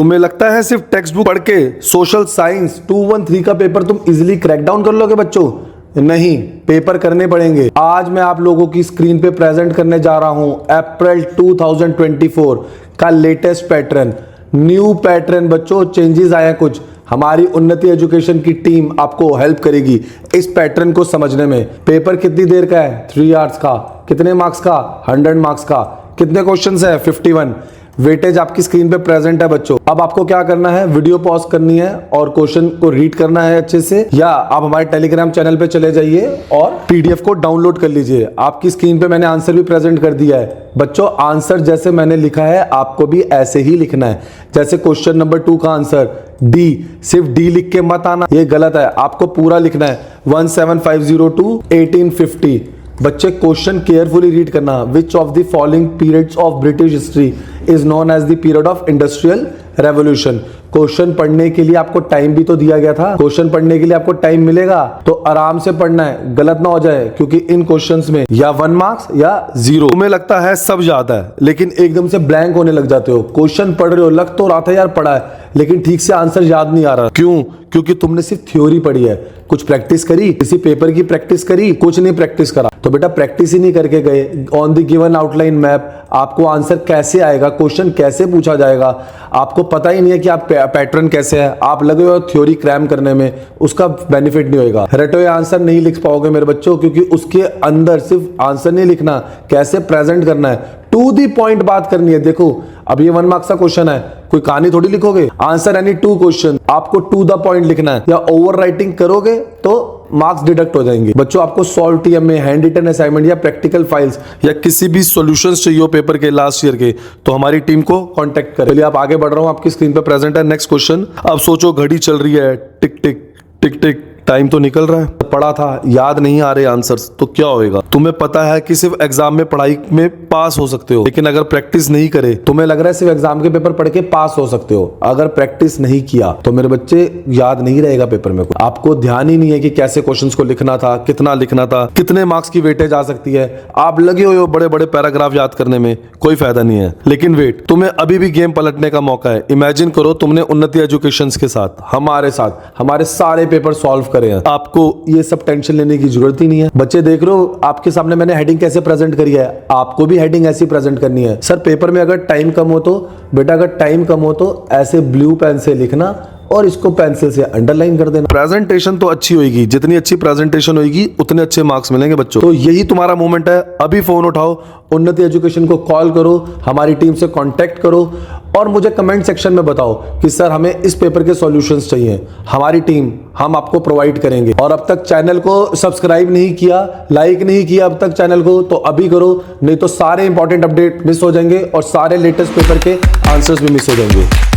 तुम्हें लगता है सिर्फ टेक्स्ट बुक पढ़ के सोशल साइंस 213 का पेपर तुम इजीली क्रैक डाउन कर लोगे बच्चों? नहीं, पेपर करने पड़ेंगे। आज मैं आप लोगों की स्क्रीन पे प्रेजेंट करने जा रहा हूं अप्रैल 2024 का लेटेस्ट पैटर्न, न्यू पैटर्न बच्चों। चेंजेस आए हैं कुछ। हमारी उन्नति एजुकेशन की टीम आपको हेल्प करेगी इस पैटर्न को समझने में। पेपर कितनी देर का है? 3 आवर्स का। कितने मार्क्स का? 100 मार्क्स का। कितने क्वेश्चंस है? 51। वेटेज आपकी स्क्रीन पे प्रेजेंट है बच्चों। अब आपको क्या करना है, वीडियो पॉज करनी है और क्वेश्चन को रीड करना है अच्छे से, या आप हमारे टेलीग्राम चैनल पे चले जाइए और पीडीएफ को डाउनलोड कर लीजिए। आपकी स्क्रीन पे मैंने आंसर भी प्रेजेंट कर दिया है बच्चों। आंसर जैसे मैंने लिखा है आपको भी ऐसे ही लिखना है। जैसे क्वेश्चन नंबर 2 का आंसर डी, सिर्फ डी लिख के मत आना, ये गलत है। आपको पूरा लिखना है 17502 1850। बच्चे क्वेश्चन केयरफुली रीड करना। Which of the following periods of British history is known as the period of industrial revolution. Question पढ़ने के लिए आपको टाइम भी तो दिया गया था। क्वेश्चन पढ़ने के लिए आपको टाइम मिलेगा तो आराम से पढ़ना है, गलत ना हो जाए, क्योंकि इन क्वेश्चंस में या 1 मार्क्स या 0। तुम्हें लगता है सब याद है लेकिन एकदम से ब्लैंक होने लग जाते हो। क्वेश्चन पढ़ रहे हो, लग तो रहा था यार पढ़ा है, लेकिन ठीक से आंसर याद नहीं आ रहा। क्यों? क्योंकि तुमने सिर्फ थ्योरी पढ़ी है, कुछ प्रैक्टिस करी, किसी पेपर की प्रैक्टिस करी, कुछ नहीं प्रैक्टिस करा। तो बेटा प्रैक्टिस ही नहीं करके गए। On the given outline map आपको आंसर कैसे आएगा, क्वेश्चन कैसे पूछा जाएगा, आपको पता ही नहीं है कि आप पैटर्न कैसे है। आप लगे हो थ्योरी क्रैम करने में, उसका बेनिफिट नहीं होगा। रटोए आंसर नहीं लिख पाओगे मेरे बच्चों, क्योंकि उसके अंदर सिर्फ आंसर नहीं लिखना, कैसे प्रेजेंट करना है, टू दी पॉइंट बात करनी है। देखो अब ये 1 मार्क्स का क्वेश्चन है, कोई कहानी थोड़ी लिखोगे। आंसर एनी 2 क्वेश्चन, आपको टू द पॉइंट लिखना है। या ओवर राइटिंग करोगे तो मार्क्स डिडक्ट हो जाएंगे बच्चों। आपको सॉल्व टीएम में हैंड रिटन असाइनमेंट या प्रैक्टिकल फाइल्स या किसी भी सॉल्यूशंस चाहिए हो पेपर के लास्ट ईयर के, तो हमारी टीम को कांटेक्ट करें। चलिए आप आगे बढ़ रहा हूं, आपकी स्क्रीन पे प्रेजेंट है नेक्स्ट क्वेश्चन। अब सोचो घड़ी चल रही है, टिक टिक टिक टिक, टाइम तो निकल रहा है, पढ़ा था, याद नहीं आ रहे आंसर्स, तो क्या होएगा? तुम्हें पता है कि सिर्फ एग्जाम में पढ़ाई में पास हो सकते हो, लेकिन अगर प्रैक्टिस नहीं करे, तुम्हें लग रहा है सिर्फ एग्जाम के पेपर पढ़ के पास हो सकते हो, अगर प्रैक्टिस नहीं किया तो मेरे बच्चे याद नहीं रहेगा पेपर में। आपको ध्यान ही नहीं है कि कैसे क्वेश्चंस को लिखना था, कितना लिखना था, कितने मार्क्स की वेटेज आ सकती है। आप लगे हुए हो बड़े बड़े पैराग्राफ याद करने में, कोई फायदा नहीं है। लेकिन वेट, तुम्हें अभी भी गेम पलटने का मौका है। इमेजिन करो तुमने उन्नति एजुकेशन के साथ हमारे सारे पेपर सॉल्व करे हैं। आपको ये सब टेंशन लेने की जरूरत ही नहीं है। बच्चे देख रहे हो आपके सामने मैंने हेडिंग कैसे प्रेजेंट करी है, आपको भी हेडिंग ऐसी प्रेजेंट करनी है। सर पेपर में अगर टाइम कम हो तो बेटा, अगर टाइम कम हो तो ऐसे ब्लू पेन से लिखना और इसको पेंसिल से अंडरलाइन कर देना। प्रेजेंटेशन तो अच्छी होगी, जितनी अच्छी प्रेजेंटेशन होगी उतने अच्छे मार्क्स मिलेंगे बच्चों। तो यही तुम्हारा मोमेंट है। अभी फोन उठाओ, उन्नति एजुकेशन को कॉल करो, हमारी टीम से कांटेक्ट करो और मुझे कमेंट सेक्शन में बताओ कि सर हमें इस पेपर के सॉल्यूशंस चाहिए। हमारी टीम हम आपको प्रोवाइड करेंगे। और अब तक चैनल को सब्सक्राइब नहीं किया, लाइक नहीं किया अब तक चैनल को, तो अभी करो, नहीं तो सारे इंपॉर्टेंट अपडेट मिस हो जाएंगे और सारे लेटेस्ट पेपर के आंसर्स भी मिस हो जाएंगे।